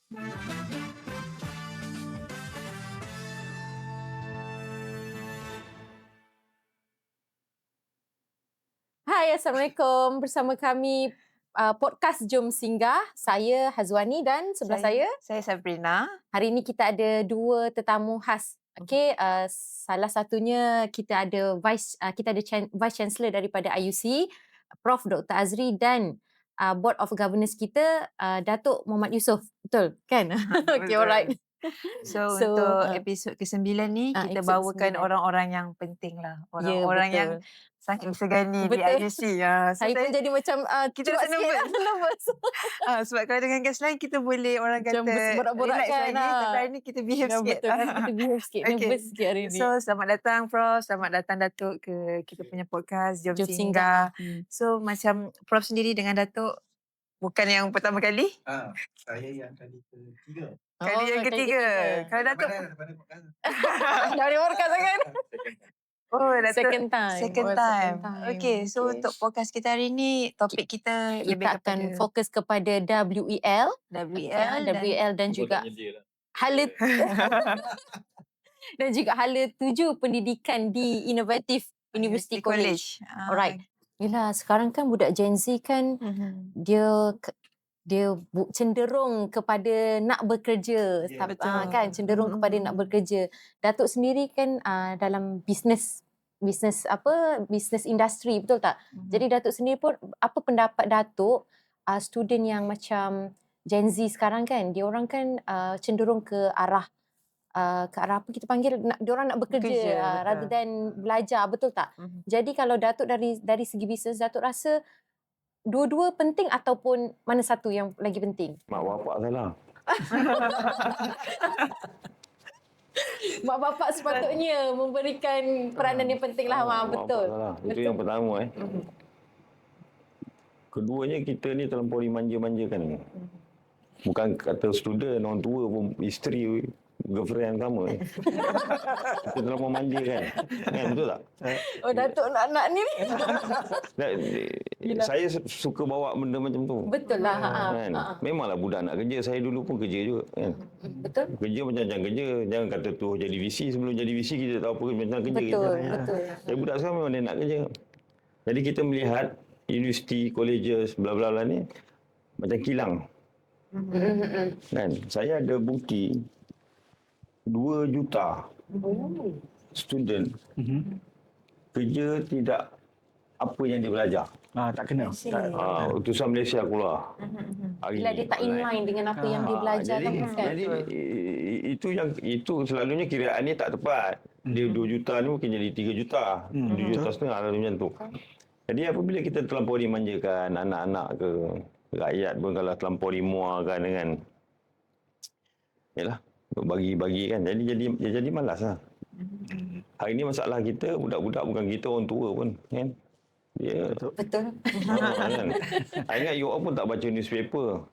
Hai, Assalamualaikum. Bersama kami podcast Jom Singgah. Saya Hazwani dan sebelah saya. Saya Sabrina. Hari ini kita ada dua tetamu khas. Okey, salah satunya kita ada Vice Chancellor daripada IUC, Prof. Dr. Azri, dan Board of Governors kita, Datuk Muhammad Yusof. Betul kan? Okay, alright. So untuk episod ke-9 ni kita bawakan orang-orang yang penting lah. Orang-orang yang sangat disegani di IUC. Saya pun jadi macam kita rasa nervous. Sebab kalau dengan guest lain kita boleh orang kata borak-borak kan. Tapi hari ni kita behave sikit. Betul, kita behave sikit. Nervous sikit hari ni. So selamat datang Prof. Selamat datang Datuk ke kita punya podcast Jom Singgah. So macam Prof sendiri dengan Datuk bukan yang pertama kali? Saya yang kali ketiga. Kali yang ketiga. Kalau Datuk dari podcast kan? Datuk Second time. Okay, so untuk podcast kita hari ni topik kita lebih akan fokus kepada WEL dan juga hala dan juga hala 7 pendidikan di Innovative University College. Alright. Yelah, sekarang kan budak Gen Z kan dia cenderung kepada nak bekerja, kan, cenderung kepada nak bekerja. Datuk sendiri kan dalam bisnes industri, betul tak? Jadi Datuk sendiri pun apa pendapat Datuk student yang macam Gen Z sekarang kan, dia orang kan cenderung ke arah apa kita panggil, diorang nak bekerja rather than belajar, betul tak? Jadi kalau Datuk dari segi bisnes, Datuk rasa dua-dua penting ataupun mana satu yang lagi penting? Mak bapak salah. Mak bapak sepatutnya memberikan peranan yang penting lah. Betul. Itu yang pertama. Keduanya kita ni terlampau dimanja-manjakan. Bukan kata student, orang tua pun, isteri, girlfriend sama. Kita terlalu manja kan. Betul tak? Datuk nak ni. Saya suka bawa benda macam tu. Betul lah. Kan? Memanglah budak nak kerja. Saya dulu pun kerja juga. Kan? Betul. Kerja macam kerja. Jangan kata tu jadi VC. Sebelum jadi VC kita tahu apa macam kerja. Betul. Jadi budak sekarang memang dia nak kerja. Jadi kita melihat universiti, colleges, bla-bla ni macam kilang. Kan? Saya ada bukti 2 juta student kerja tidak apa yang dia belajar. Tak kena. Utusan Malaysia keluar. Bila dia tak inline dengan apa yang dia belajar. Jadi itu selalunya kiraan ni tak tepat. Dia 2 juta ni mungkin jadi 3 juta. 2 juta setengah lah macam tu. Jadi apabila kita terlampau dimanjakan anak-anak ke rakyat pun kalau terlampau dimuakan dengan yalah bagi kan, jadi malas lah. Hari ni masalah kita budak-budak bukan kita, orang tua pun kan. Dia betul. Kan? I ingat you all pun tak baca newspaper.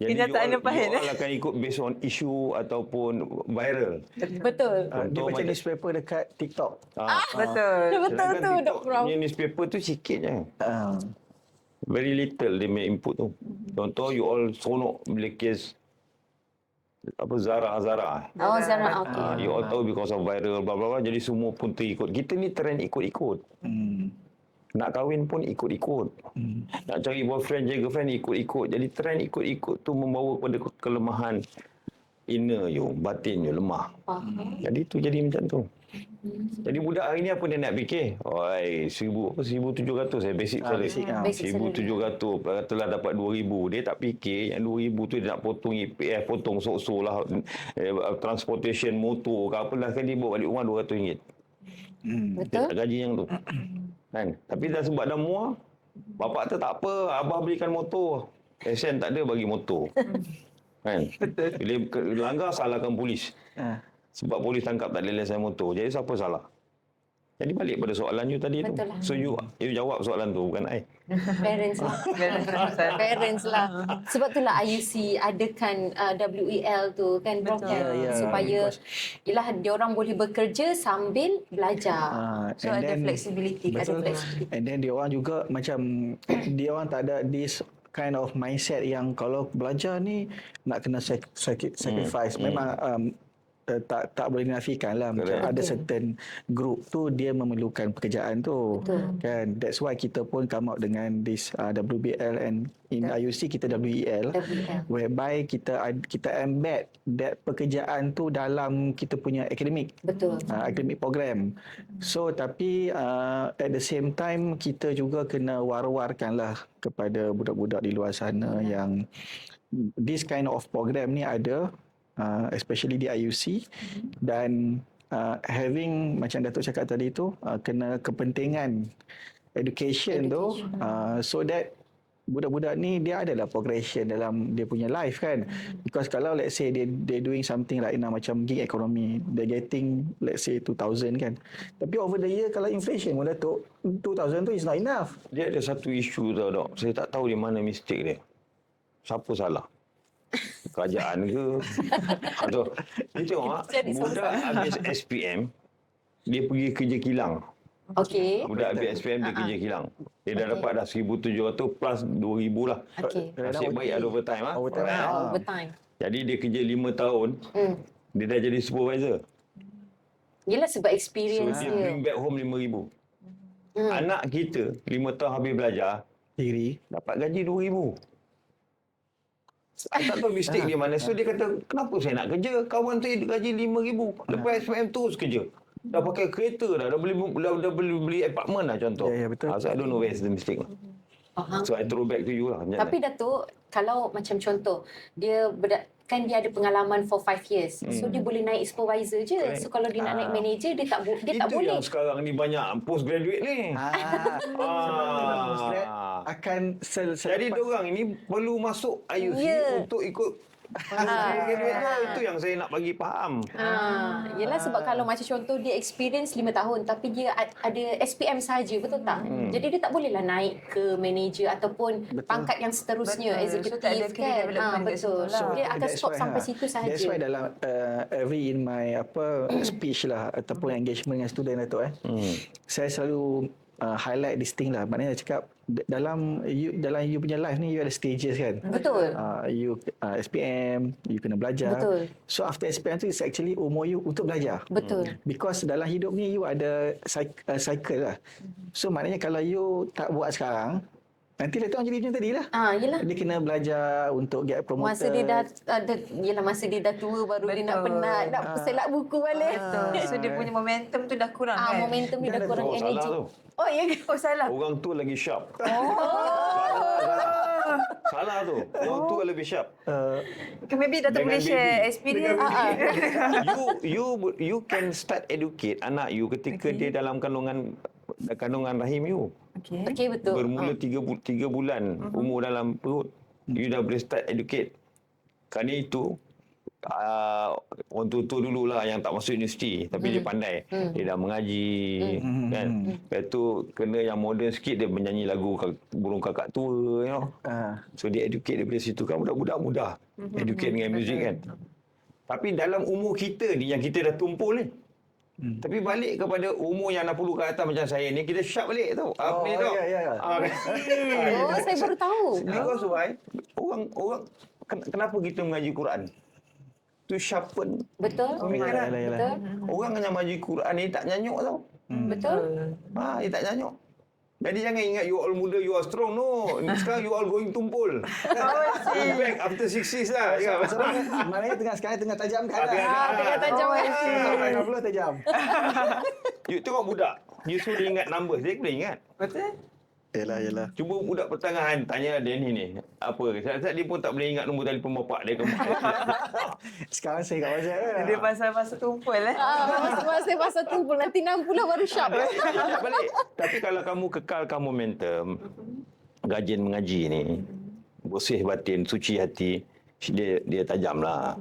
Jadi kenyataan dia pahit. You all akan ikut based on isu ataupun viral. Betul. Dia baca newspaper dekat TikTok. Betul tu Dr. Prof. Newspaper tu sikit je. Very little dia punya input tu. Contoh you all seronok bila kes Zara. Zara, okey. You all tahu because of viral bla bla bla, jadi semua pun terikut. Kita ni trend ikut-ikut. Nak kahwin pun ikut-ikut. Nak cari boyfriend, girlfriend ikut-ikut. Jadi trend ikut-ikut tu membawa kepada kelemahan inner you, batin you lemah. Jadi tu jadi macam tu. Jadi budak hari ni apa dia nak fikir? 1,700 saya basic salary. 1,700 katalah dapat 2,000. Dia tak fikir yang 2,000 tu dia nak potong EPF, potong sok-sok lah, transportation motor ke apalah, kan dia bawa balik rumah RM200. Dia tak gaji yang tu. Kan? Tapi dah sebab dah muak, bapak tu tak apa, abah belikan motor. Lesen tak ada, bagi motor. Kan? Bila langgar, salahkan polis. Sebab polis tangkap tak ada lesen motor. Jadi siapa salah? Jadi balik pada soalan you tadi tu. Lah. So you jawab soalan tu, bukan I. Parents lah. Sebab itulah IUC adakan WEL tu kan, Prof, supaya ialah diorang boleh bekerja sambil belajar. So ada flexibility. And then diorang juga macam diorang tak ada this kind of mindset yang kalau belajar ni nak kena sacrifice. Memang tak boleh dinafikan lah. Macam ada certain group tu dia memerlukan pekerjaan tu. Kan? That's why kita pun come out dengan this WBL, and in IUC kita WEL, whereby kita embed that pekerjaan tu dalam kita punya akademik. Akademik program. So tapi at the same time kita juga kena war-warkan lah kepada budak-budak di luar sana yang this kind of program ni ada, especially di IUC, dan having macam Datuk cakap tadi tu, kena kepentingan education tu, so that budak-budak ni dia adalah progression dalam dia punya life kan. Because kalau let's say they doing something like macam gig economy, they getting let's say 2,000 kan, tapi over the year kalau inflation pun Datuk, 2,000 tu is not enough. Dia ada satu isu tau Dok, saya tak tahu di mana mistake dia. Siapa salah? Kerajaan ke? Atau ni tengok budak habis SPM dia pergi kerja kilang. Budak habis SPM dia kerja kilang. Dia dah dapat dah 1,700 plus 2,000 lah. Nasib baik ada overtime lah. Overtime. Jadi dia kerja 5 tahun, dia dah jadi supervisor. Yelah sebab So experience dia dia. bring back home 5,000. Anak kita 5 tahun habis belajar, Degree. dapat gaji 2,000. Saya tak tahu mistake dia mana. So dia kata, kenapa saya nak kerja? Kawan saya gaji 5,000. Lepas SPM terus kerja. Dah pakai kereta dah beli apartment lah contoh. Ya, betul. So I don't know where is the mistake. So I throw back to you lah. Tapi Datuk, kalau macam contoh, kan dia ada pengalaman for 5 years. So dia boleh naik supervisor je. Correct. So kalau dia nak naik manager, dia tak boleh. Itu yang sekarang ni banyak postgraduate ni. Akan Jadi diorang ini perlu masuk IUC untuk ikut postgraduate. Itu yang saya nak bagi faham. Yelah sebab kalau macam contoh dia experience 5 tahun tapi dia ada SPM saja, betul tak? Jadi dia tak bolehlah naik ke manager ataupun pangkat yang seterusnya, executive So, tak ada kan. development kat situ Betul. lah. So dia akan That's stop why, sampai situ sahaja. That's why dalam every in my speech lah ataupun engagement dengan student Datuk saya selalu highlight this thing lah. Maknanya saya cakap dalam you punya life ni you ada stages kan. Betul. You SPM, you kena belajar. Betul. So after SPM tu is actually umur you untuk belajar. Betul. Because dalam hidup ni you ada cycle lah. So maknanya kalau you tak buat sekarang, nanti later on jadi macam tadi lah. Yelah. Dia kena belajar untuk get promoted. Masa dia dah masa dia dah tua baru dia nak penat, nak selak buku balik. So dia punya momentum tu dah kurang kan? Momentum dia dah kurang Salah energi. tu. Oh ya ke? Oh salah. Orang tu lagi sharp. Salah tu. Orang tu lebih sharp. Maybe Datuk boleh Dengan share baby. experience. You can start educate anak you ketika dia dalam kandungan rahim you. Okey betul. Bermula 3 bulan umur dalam perut. You dah boleh start educate. Kerana itu orang tua dululah yang tak masuk universiti tapi dia pandai. Dia dah mengaji kan. Lepas tu kena yang moden sikit, dia menyanyi lagu burung kakak tua, you know. So dia educate daripada situ kan, budak-budak mudah educate dengan muzik kan. Tapi dalam umur kita ni yang kita dah tumpul ni, tapi balik kepada umur yang 60 ke atas macam saya ni, kita sharp balik tau. Saya baru tahu. Because why? Orang kenapa kita mengaji Quran? To sharpen Betul. pemikiran. Betul. Orang yang mengaji Quran ni tak nyanyuk tau. Betul. Dia tak nyanyuk. Jadi jangan ingat you all muda, you all strong. No. Sekarang you all going tumpul. Back after 60s lah. Maknanya sekarang tengah tajam kan? Tengah tajam kan? 60 tajam. You tengok budak. You suruh ingat numbers. Dia boleh ingat. Betul. Yelah. Cuba budak pertengahan tanya Danny ni. Apa? Saat dia pun tak boleh ingat nombor telefon bapak dia. Sekarang saya kat WhatsApp kan? Dia pasal tumpul Masa tu pun nanti 60 baru sharp. Tak balik. Tapi kalau kamu kekalkan momentum, rajin mengaji ni, bersih batin, suci hati, dia tajam lah.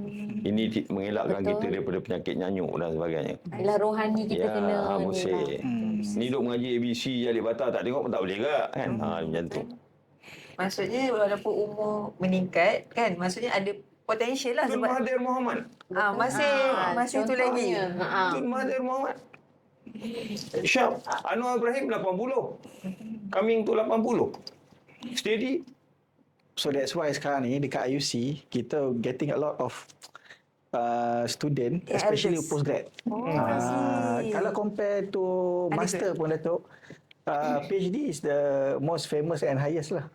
Ini mengelakkan kita daripada penyakit nyanyuk dan sebagainya. Ialah rohani kita kena bersih. Ni duk mengaji ABC Alif Bata tak tengok pun tak boleh ke kan? Macam tu. Maksudnya walaupun umur meningkat kan, maksudnya ada potential lah Tun sebab Mahathir Mohamad. masih tu lagi. Tun Mahathir Mohamad. Syab. Anwar Ibrahim 80. Coming to 80. Steady. So that's why sekarang ni dekat IUC kita getting a lot of student, Yang especially elders. postgrad. I see. Kalau compare to master pun Datuk, PhD is the most famous and highest lah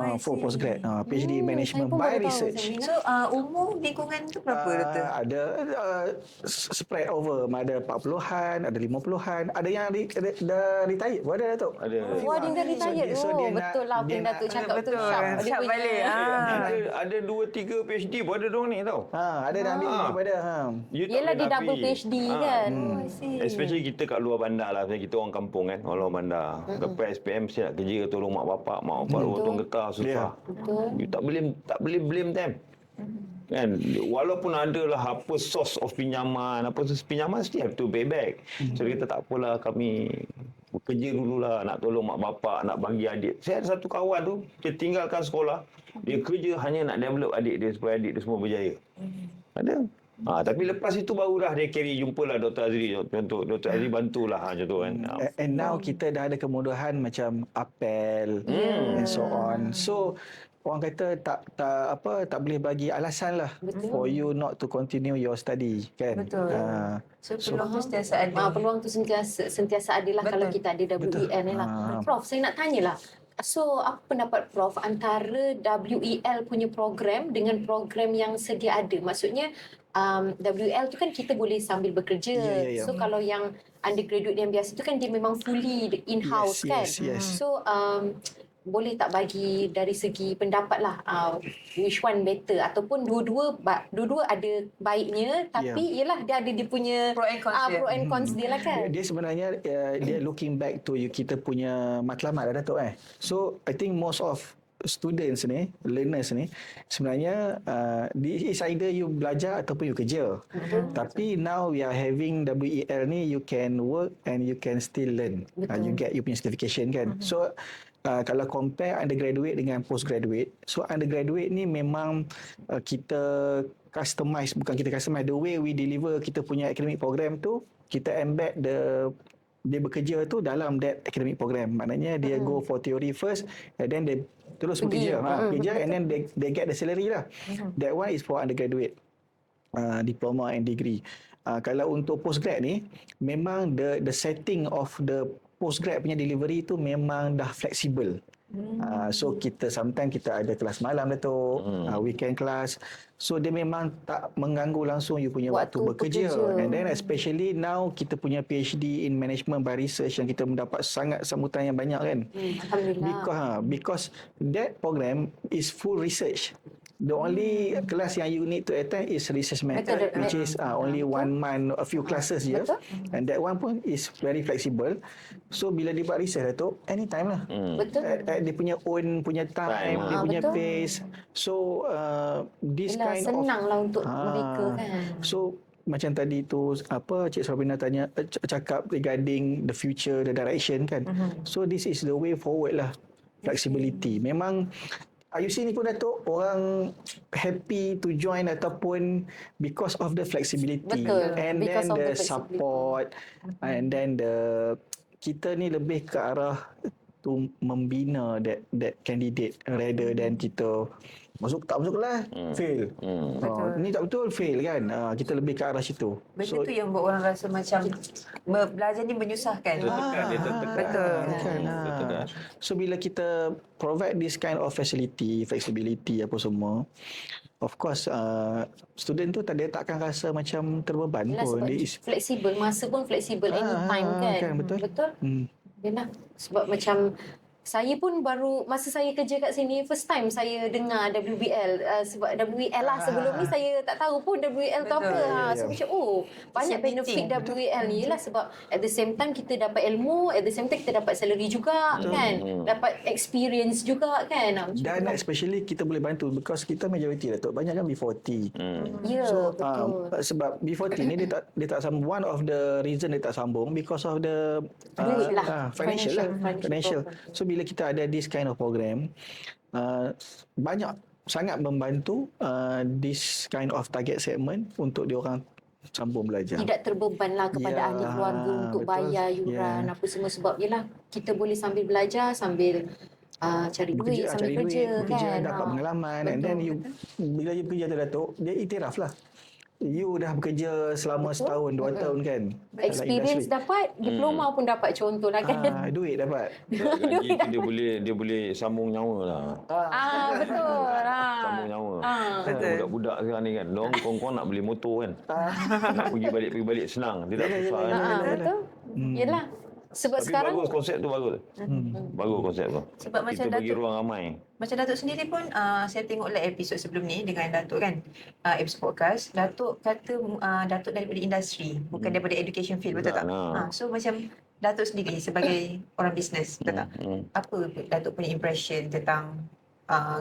I for see. postgrad. PhD management saya pun by baru tahu, research. Zamina. So umur lingkungan tu berapa Doktor? Ada spread over, ada 40-an, ada 50-an, ada yang dah retired pun ada Datuk. Ada. Wah, dia dah retired. So dia nak- Betul lah apa dia yang nak- Datuk cakap tu. Betul. Sharp. Dia Sharp punya- balik. Ada 2-3 PhD pun ada diorang ni tau. Ada dah ambil daripada You tak Yelah, boleh dia nafi. double PhD kan. I see. Especially kita kat luar bandar lah. Macam kita orang kampung kan. Orang luar bandar. Lepas SPM mesti nak kerja tolong mak bapak. Mak bapak potong getah susah. Betul. You tak boleh blame them. Kan? Walaupun adalah apa source of pinjaman, apa source pinjaman still have to pay back. So kita tak apalah, kami bekerja dululah nak tolong mak bapak, nak bagi adik. Saya ada satu kawan tu, dia tinggalkan sekolah, dia kerja hanya nak develop adik dia supaya adik dia semua berjaya. Ada. Tapi lepas itu barulah dia carry jumpalah Dr. Azri. Contoh Dr. Azri bantulah macam tu kan. And now kita dah ada kemudahan macam apel and so on. So orang kata tak boleh bagi alasan lah for you not to continue your study kan. Betul. So peluang tu sentiasa ada. Peluang tu sentiasa ada lah kalau kita ada WEL ni lah. Prof, saya nak tanyalah. So, apa pendapat Prof antara WEL punya program dengan program yang sedia ada? Maksudnya, WEL tu kan kita boleh sambil bekerja. Ya. So, kalau yang undergraduate yang biasa tu kan dia memang fully in-house kan? Yes. So, boleh tak bagi dari segi pendapat lah which one better ataupun dua-dua ada baiknya tapi yelah dia ada dia punya Pro and cons dia. pro and cons dia lah kan. Dia sebenarnya dia looking back to kita punya matlamat dah Datuk So I think most of students ni, learners ni sebenarnya it's either you belajar ataupun you kerja. Tapi now we are having WEL ni, you can work and you can still learn. You get you punya certification kan. So kalau compare undergraduate dengan postgraduate, so undergraduate ni memang kita customize, bukan kita customize, the way we deliver kita punya academic program tu, kita embed dia bekerja tu dalam that academic program. Maknanya dia go for theory first and then they terus bekerja. Bekerja and then they get the salary lah. That one is for undergraduate diploma and degree. Kalau untuk postgrad ni, memang the setting of the postgrad punya delivery tu memang dah fleksibel. So sometimes kita ada kelas malam Datuk, weekend class. So dia memang tak mengganggu langsung you punya waktu bekerja. And then especially now kita punya PhD in management by research yang kita mendapat sangat sambutan yang banyak kan. Alhamdulillah. Because that program is full research. The only class yang you need to attend is research method, which is only 1 month, a few classes je. And that one pun is very flexible. So bila dia buat research Datuk, anytime lah. Betul. Dia punya own punya time, dia punya pace. So this kind of senang lah untuk mereka kan. So macam tadi tu Cik Sabrina tanya cakap regarding the future, the direction kan. So this is the way forward lah. Flexibility. Memang IUC ni pun Datuk, orang happy to join ataupun because of the flexibility. Betul. And Because then of the the support and then kita ni lebih ke arah to membina that candidate rather than kita masuk kelas fail. Ni tak betul fail kan. Kita lebih ke arah situ. Benda tu yang buat orang rasa macam belajar ni menyusahkan. Dia tertekan. Betul. Tertekan. So bila kita provide this kind of facility, flexibility apa semua, of course student tu dia takkan rasa macam terbeban Yelah, pun. sebab Dia is fleksibel, masa pun fleksibel anytime kan. betul. Yelah, sebab macam saya pun baru masa saya kerja kat sini first time saya dengar WBL sebab WBL lah sebelum ni saya tak tahu pun WBL tu apa. So macam banyak benefit WBL ni lah sebab at the same time kita dapat ilmu, at the same time kita dapat salary juga kan. Dapat experience juga kan. Dan especially kita boleh bantu because kita majority Datuk banyak kan B40. Ya, So betul. sebab B40 ni dia tak sambung, one of the reason dia tak sambung because of the Duit lah. financial. So bila kita ada this kind of program, sangat membantu this kind of target segment untuk diorang sambung belajar. Tidak terbeban lah kepada ahli keluarga untuk betul. bayar yuran apa semua sebab yelah kita boleh sambil belajar sambil cari duit Bekerja, sambil cari kerja duit, bekerja, kan. dapat pengalaman, and then you bila you bekerja tu Datuk, dia iktiraf lah. You dah bekerja selama setahun, 2 tahun kan. dalam Experience industri. dapat, diploma pun dapat, contohlah kan. Duit dapat. Gaji tu dia boleh sambung nyawa lah. Betul. Sambung nyawa. Betul. Budak-budak sekarang ni kan, dorang kong-kong nak beli motor kan. Nak pergi balik senang. Dia tak susah kan. Betul. Yelah. Sebab Tapi sekarang bagus konsep tu bagus. Bagus konsep tu. Sebab macam Kita bagi Datuk- ruang ramai. Macam Datuk sendiri pun, saya tengok lah episod sebelum ni dengan Datuk kan, episod podcast. Datuk kata Datuk daripada industri, bukan daripada education field, betul tak? Nah. So macam Datuk sendiri sebagai orang bisnes, betul tak? Apa Datuk punya impression tentang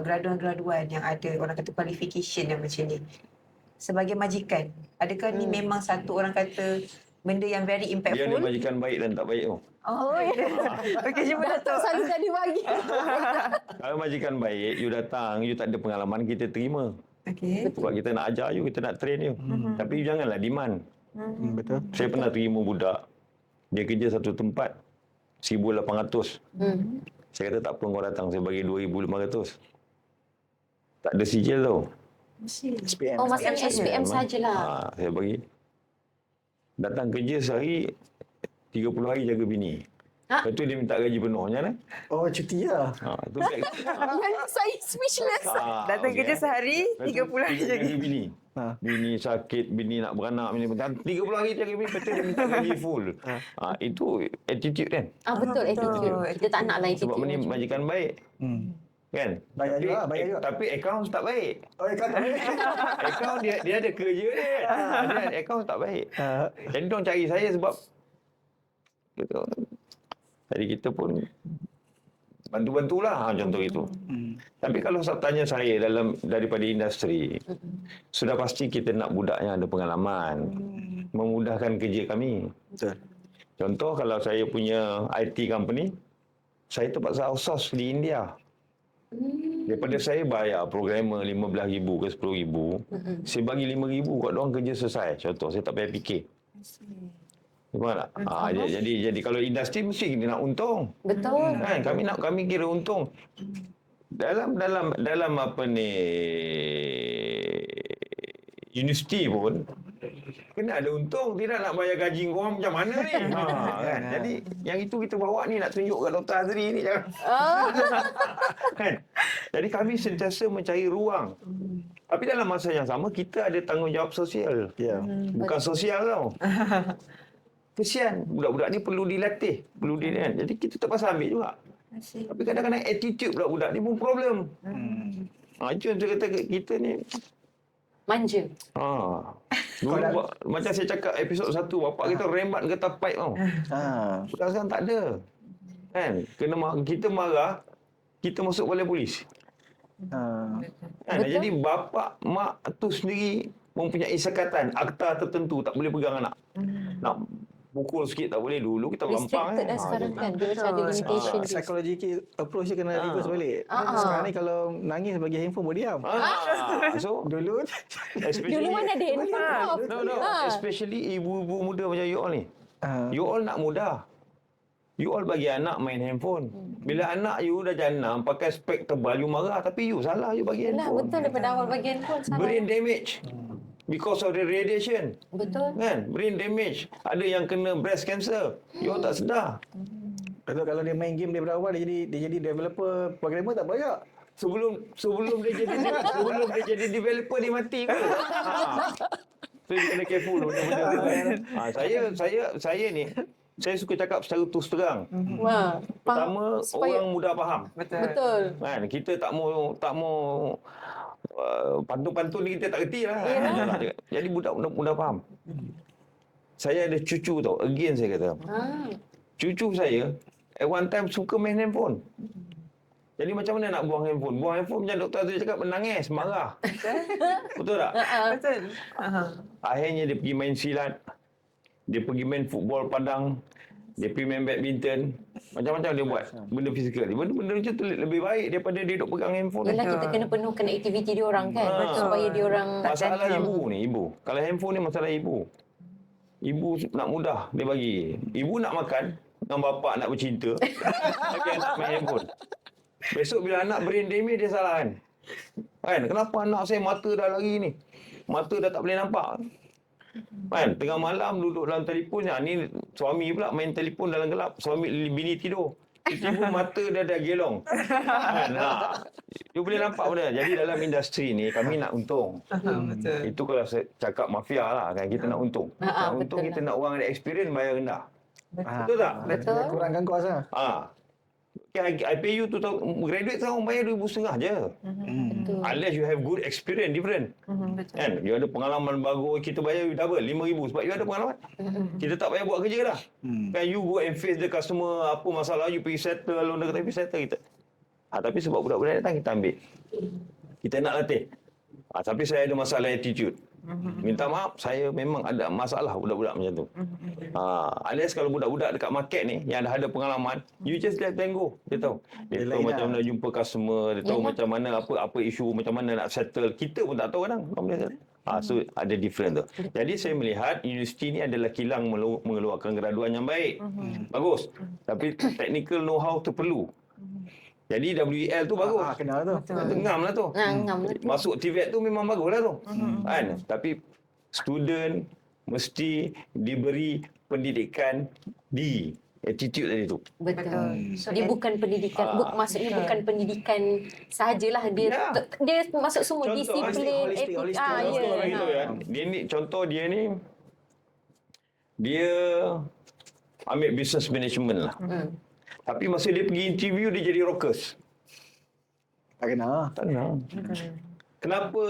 graduan-graduan yang ada, orang kata qualification yang macam ni? Sebagai majikan, adakah ni memang satu orang kata benda yang very Dia ada impactful? majikan baik dan tak baik tu. Oh, okey, jumpa Datuk Datuk. selalu tak dibagi. Kalau majikan baik, you datang, you tak ada pengalaman, kita terima. Okey. Sebab kita nak ajar you, kita nak train you. Tapi you janganlah demand. Betul. Saya pernah terima budak, dia kerja satu tempat, 1,800. Saya kata tak apa kau datang, saya bagi 2,500. Tak ada sijil tau. SPM. Oh, maksudnya SPM sajalah. Saya bagi. Datang kerja sehari, 30 hari jaga bini. Lepas tu dia minta gaji penuh macam mana? Oh, cuti lah. Tu back. Yang saya speechless. Datang kerja sehari, 30 hari jaga jaga. bini. Bini sakit, bini nak beranak, bini 30 hari jaga bini, lepas tu dia minta gaji full. Itu attitude kan? Betul, attitude. Kita tak nak lah Sebab attitude. ni majikan baik. Kan? Bayar juga, bayar juga. Tapi akaun tak baik. Oh, kan tak boleh. Akaun dia ada kerja dia. Akaun tak baik. Jadi diorang cari saya sebab gitu. Jadi kita pun bantu-bantulah contoh itu. Tapi kalau tanya saya daripada industri, sudah pasti kita nak budak yang ada pengalaman, memudahkan kerja kami. Betul. Contoh kalau saya punya IT company, saya terpaksa outsource di India. Daripada saya bayar programmer 15,000 ke 10,000, saya bagi 5,000 kat diorang kerja selesai. Contoh, saya tak payah fikir. Faham tak? Jadi kalau industri mesti kita nak untung. Betul. Kan kami kira untung. Dalam apa ni universiti pun kena ada untung, tidak nak bayar gaji korang macam mana ni. Kan? Jadi yang itu kita bawa ni nak tunjuk kat Dr. Azri ni jangan. Kan? Jadi kami sentiasa mencari ruang. Tapi dalam masa yang sama kita ada tanggungjawab sosial. Bukan sosial tau. Kesian budak-budak ni perlu dilatih, kan. Jadi kita terpaksa ambil juga. Tapi kadang-kadang attitude budak-budak ni pun problem. Itu yang saya kata kita ni Manja. dulu macam saya cakap episod 1, bapak kita rembat getah pipe tau. Budak sekarang tak ada. Kan? Kita marah, kita masuk balai polis. Kan? Jadi bapa mak tu sendiri mempunyai sekatan, akta tertentu tak boleh pegang anak. Nak pukul sikit tak boleh, dulu kita gampang Restricted dah sekarang kan. Dia macam ada limitation dia. Psychological approach dia kena reverse balik. Sekarang ni kalau nangis bagi handphone boleh diam. So Dulu Dulu mana ada handphone? No. Especially ibu-ibu muda macam you all ni. You all nak mudah. You all bagi anak main handphone. Bila anak you dah jana pakai spek tebal, you marah. Tapi you salah, you bagi Yelah, handphone. betul daripada awal bagi handphone. Salah. Brain damage. Because of the radiation. Betul. Kan? Brain damage. Ada yang kena breast cancer. You all tak sedar. kalau dia main game daripada awal dia jadi developer programmer tak payah. Sebelum dia jadi developer dia mati ke? So you kena careful benda-benda tu kan. Saya ni saya suka cakap secara terus terang. Pertama, orang mudah faham. Betul. Kan, kita tak mau pantun-pantun ni kita tak reti lah. Jadi budak mudah faham. Saya ada cucu tau, again saya kata. Cucu saya at one time suka main handphone. Jadi macam mana nak buang handphone? Buang handphone macam doktor tu cakap menangis, marah. Betul tak? Betul. Akhirnya dia pergi main silat. Dia pergi main football padang. Dia pergi main badminton. Macam-macam dia buat benda fizikal. Benda macam tu lebih baik daripada dia duduk pegang handphone. Yelah, kita kena penuhkan aktiviti dia orang kan. Supaya dia orang masalah ibu. Kalau handphone ni masalah ibu. Ibu nak mudah dia bagi. Ibu nak makan dengan bapa nak bercinta. Bagi anak main handphone. Besok bila anak brain damage dia salah kan? Kan? Kenapa anak saya mata dah lari ni? Mata dah tak boleh nampak. Kan? Tengah malam duduk dalam telefon. Ni suami pula main telefon dalam gelap. Bini tidur. Tiba-tiba mata dia dah gelong. Kan? You boleh nampak benda. Jadi dalam industri ni kami nak untung. Betul. Itu kalau saya cakap mafia lah kan. Kita nak untung. Nak untung betul kita lah. nak orang ada experience bayar rendah. Betul tak? Betul. Dia kurangkan kos lah. Okay, I pay you 2,000. Graduate sekarang bayar 2,500 je. Betul. Unless you have good experience, different. Betul. Kan? You ada pengalaman bagus, kita bayar you double, 5,000 sebab you ada pengalaman. Kita tak payah buat kerja dah. Kan you go and face the customer, apa masalah you pergi settle, owner kata pergi settle kita. Tapi sebab budak-budak datang kita ambil. Kita nak latih. Tapi saya ada masalah attitude. Minta maaf, saya memang ada masalah budak-budak macam tu. Unless kalau budak-budak dekat market ni yang dah ada pengalaman, you just let them go. Dia tahu. Dia tahu macam mana jumpa customer, dia tahu macam mana apa isu, macam mana nak settle. Kita pun tak tahu kadang. So ada different tu. Jadi saya melihat universiti ni adalah kilang mengeluarkan graduan yang baik. Bagus. Tapi technical know-how tu perlu. Jadi WEL tu bagus. Kenal tu. Ngam lah tu. Ngam lah tu. Masuk TVET tu memang bagus lah tu. Kan? Tapi student mesti diberi pendidikan di attitude tadi tu. Betul. So, Dia bukan pendidikan, maksudnya bukan pendidikan sahajalah. Dia masuk semua Contoh, disiplin, holistic, etik. Ya. Dia ni contoh dia ambil business management lah. Tapi masa dia pergi interview dia jadi rockers. Tak kenal. Tak kenal. Kenapa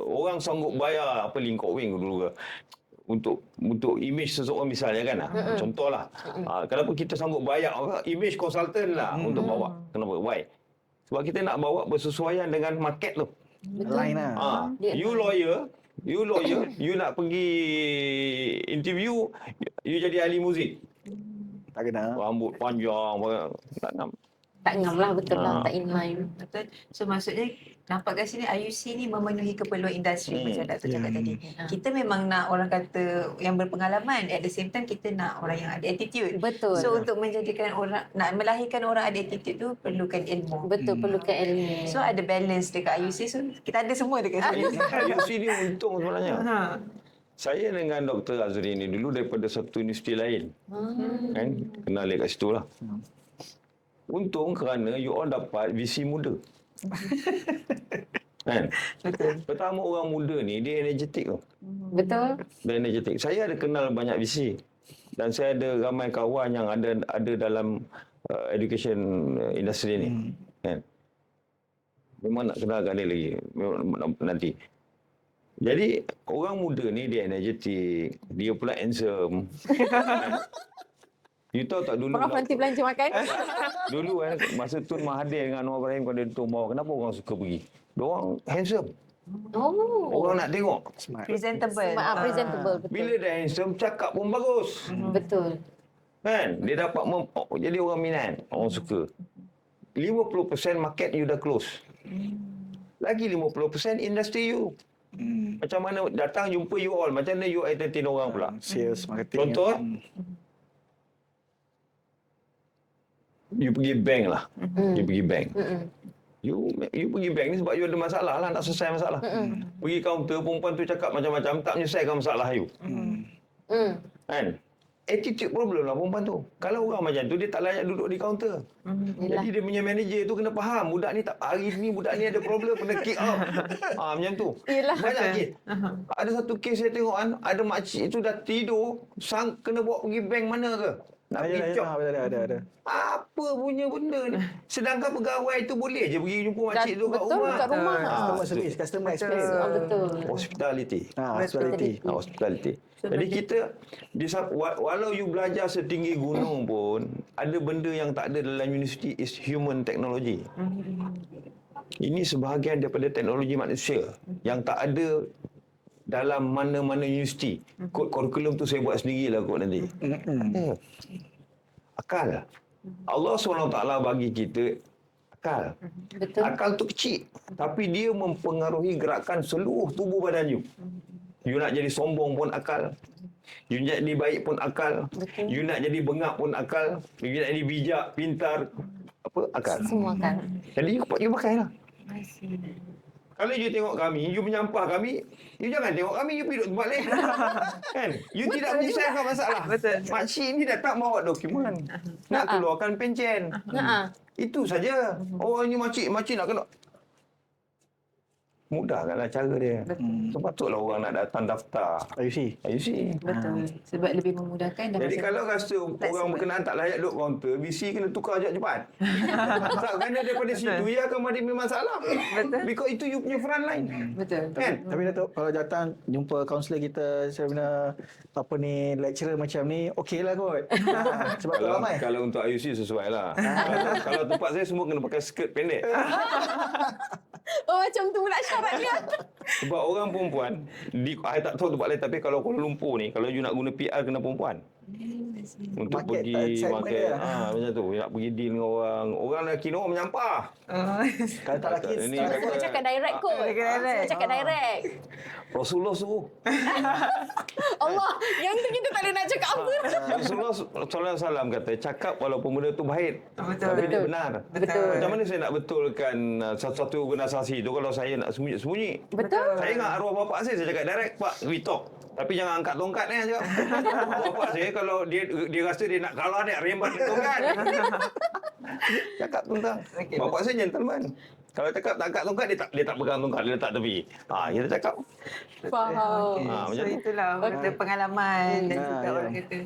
orang sanggup bayar Lee Kok Weng dulu ke untuk image seseorang misalnya kan? Contohlah. Kenapa kita sanggup bayar image consultant lah untuk bawa? Kenapa? Why? Sebab kita nak bawa bersesuaian dengan market tu. Lain lah. You lawyer, you nak pergi interview, you jadi ahli muzik. Tak kenal. Rambut panjang, tak ngam. Tak ngam lah, betul lah. Tak inline. Betul. So maksudnya nampak kat sini IUC ni memenuhi keperluan industri macam Dato' cakap tadi. Kita memang nak orang kata yang berpengalaman, at the same time kita nak orang yang ada attitude. Betul. So untuk menjadikan orang, nak melahirkan orang ada attitude tu perlukan ilmu. Betul, perlukan ilmu. So ada balance dekat IUC, so kita ada semua dekat sini. IUC ni untung sebenarnya. Saya dengan Dr. Azri ni dulu daripada satu universiti lain. Kan? Kenal dia kat situ lah. Untung kerana you all dapat VC muda. Kan? Betul. Pertama orang muda ni dia energetik tu. Betul. Dia energetik. Saya ada kenal banyak VC. Dan saya ada ramai kawan yang ada dalam education industry ni. Kan? Memang nak kenalkan dia lagi. Nanti. Jadi orang muda ni dia energetik, dia pula handsome. You tahu tak dulu Prof nanti belanja makan. dulu masa Tun Mahathir dengan Anwar Ibrahim kalau dia Tun Bawah, kenapa orang suka pergi? Diorang handsome. Orang nak tengok. Presentable. Presentable, betul. Bila dia handsome, cakap pun bagus. Betul. Kan? Dia dapat jadi orang minat, orang suka. 50% market you dah close. Lagi 50% industri you. Macam mana datang jumpa you all, macam mana you entertain orang pula. Sales, marketing. Contoh, you pergi bank lah. You pergi bank. You pergi bank ni sebab you ada masalah lah, nak selesai masalah. Pergi kaunter, perempuan tu cakap macam-macam, tak menyelesaikan masalah you. Kan? Attitude problem lah perempuan tu. Kalau orang macam tu, dia tak layak duduk di kaunter. Jadi dia punya manager tu kena faham, budak ni tak hari ni, budak ni ada problem, kena kick out. Macam tu. Banyak kes. Ada satu kes saya tengok kan, ada makcik tu dah tidur, kena bawa pergi bank mana ke? Nak pergi job. Ada. Apa punya benda ni? Sedangkan pegawai tu boleh je pergi jumpa makcik tu kat betul, rumah. kat rumah. Customer service, customer experience. Betul. Hospitality. Hospitality. Hospitality. Jadi kita, walau you belajar setinggi gunung pun, ada benda yang tak ada dalam universiti is human technology. Ini sebahagian daripada teknologi manusia yang tak ada dalam mana-mana universiti. Kod kurikulum tu saya buat sendirilah kod nanti. Akal. Allah SWT bagi kita akal. Betul. Akal tu kecil, tapi dia mempengaruhi gerakan seluruh tubuh badan you. You nak jadi sombong pun akal. You nak jadi baik pun akal. You nak jadi bengap pun akal. You nak jadi bijak, pintar, apa? Akal. Semua kan. Jadi you pakai lah. I see. Kalau you tengok kami, you menyampah kami, you jangan tengok kami, you pergi duduk tempat lain. Kan? You tidak menyelesaikan masalah. Betul. Makcik ni dah tak bawa dokumen. Nak keluarkan pencen. Itu saja. Oh, ini makcik nak kena. Mudahkanlah cara dia. Betul. Sepatutlah orang nak datang daftar. You see. Betul. Sebab lebih memudahkan dan Jadi masa- kalau rasa orang berkenaan tak layak duduk kaunter, BC kena tukar cepat-cepat. Tak, kerana daripada situ, ia akan ada masalah. Betul. Because itu you punya front line. Betul. Kan? Tapi Datuk, kalau datang jumpa kaunselor kita, seminar apa ni, lecturer macam ni, okey lah kot. Sebab tu ramai. Kalau untuk IUC sesuai lah. Kalau tempat saya semua kena pakai skirt pendek. Oh, macam tu pula syaratnya. Sebab orang perempuan, saya tak tahu tempat lain, tapi kalau Kuala Lumpur ni, kalau you nak guna PR kena perempuan. Untuk Market, pergi segmen market. dia. Macam tu. Nak pergi deal dengan orang. Orang lelaki ni orang menyampah. Kalau tak laki, Ini Semua cakap direct kot. Semua cakap direct. Rasulullah suruh. Allah, yang tu kita tak boleh nak cakap apa. Rasulullah SAW kata, cakap walaupun benda tu baik. Betul. Tapi dia benar. Betul. Macam mana saya nak betulkan satu organisasi tu kalau saya nak sembunyi-sembunyi? Betul. Saya ingat arwah bapak saya cakap direct, Pak, we talk. Tapi jangan angkat tongkat ni. Cakap. Bapak saya kalau dia rasa dia nak kalah dia rembat dia tongkat. Cakap tentang. Okey. Bapak saya gentleman. Kalau cakap tak angkat tongkat, dia tak pegang tongkat, dia letak tepi. Kita cakap. Faham. macam So tu. itulah orang kata pengalaman dan juga ya. orang kata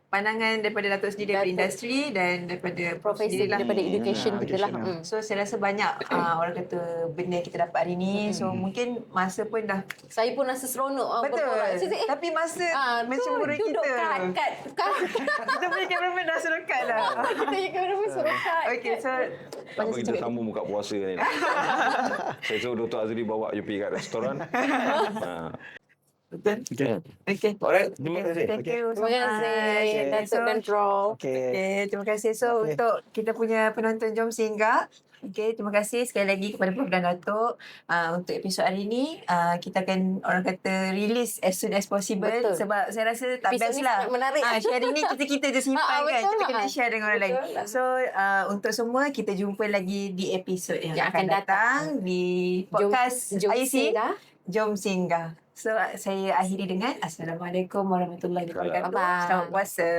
pandangan daripada Datuk sendiri daripada industri dan daripada Profesi sendiri lah. daripada education kita lah. education, So saya rasa banyak orang kata benda yang kita dapat hari ni. So mungkin masa pun dah Saya pun rasa seronok. betul. Berbual. Tapi masa mencemburu duduk kita. kat Kita punya cameraman dah serokat lah. kita punya kameraman serokat. Okay, so Apa kita sambung buka puasa ni. Saya suruh Dr. Azri bawa you pergi kat restoran. betul. Okay. Alright, terima kasih. Thank you so Terima much. kasih Datuk So, dan Troll. Okey. okay, terima kasih. So Okay. untuk kita punya penonton Jom Singgah. Okay, terima kasih sekali lagi kepada Prof dan Datuk. Untuk episod hari ni, kita akan orang kata release as soon as possible. Betul. Sebab saya rasa tak Episod best ni lah. sangat menarik. Sharing ni kita je simpan kan. betul. Kita kena share dengan orang lain. Betul lah. So untuk semua, kita jumpa lagi di episod yang akan datang. datang di podcast Jom IC. Singgah. Jom Singgah. So saya akhiri dengan Assalamualaikum warahmatullahi wabarakatuh. Bye-bye. Selamat puasa.